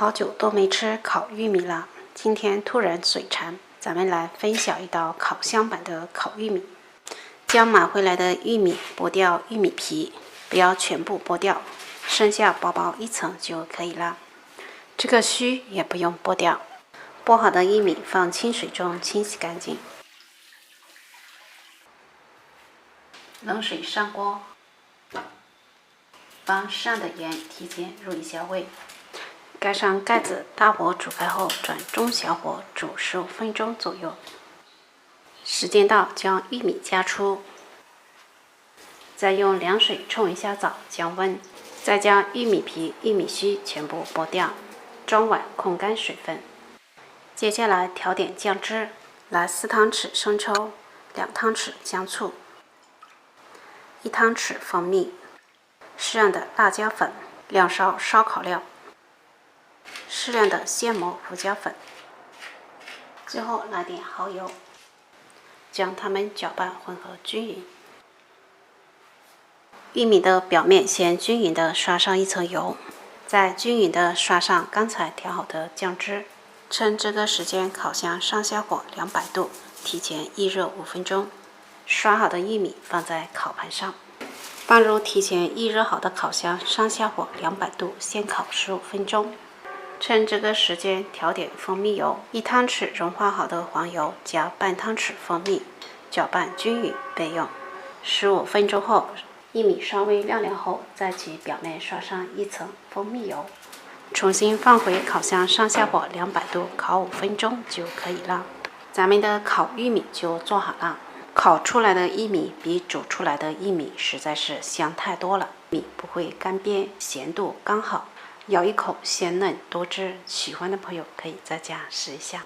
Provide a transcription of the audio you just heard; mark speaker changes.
Speaker 1: 好久都没吃烤玉米了，今天突然嘴馋，咱们来分享一道烤箱版的烤玉米。将买回来的玉米剥掉玉米皮，不要全部剥掉，剩下薄薄一层就可以了。这个须也不用剥掉。剥好的玉米放清水中清洗干净。冷水上锅，帮适量的盐提前入一下味。盖上盖子，大火煮开后转中小火煮15分钟左右。时间到，将玉米加出，再用凉水冲一下澡，降温。再将玉米皮、玉米须全部剥掉，装碗控干水分。接下来调点酱汁，来4汤匙生抽，2汤匙姜醋，1汤匙蜂蜜，适量的辣椒粉，2勺烧烤料，适量的现磨胡椒粉，最后来点蚝油，将它们搅拌混合均匀。玉米的表面先均匀的刷上一层油，再均匀的刷上刚才调好的酱汁。趁这个时间，烤箱上下火200度，提前预热5分钟。刷好的玉米放在烤盘上，放入提前预热好的烤箱，上下火200度，先烤15分钟。趁这个时间，调点蜂蜜油，1汤匙融化好的黄油加半汤匙蜂蜜，搅拌均匀备用。15分钟后，玉米稍微晾凉后，在其表面刷上一层蜂蜜油，重新放回烤箱，上下火200度烤5分钟就可以了。咱们的烤玉米就做好了。烤出来的玉米比煮出来的玉米实在是香太多了，米不会干瘪，咸度刚好，咬一口鲜嫩多汁，喜欢的朋友可以在家试一下。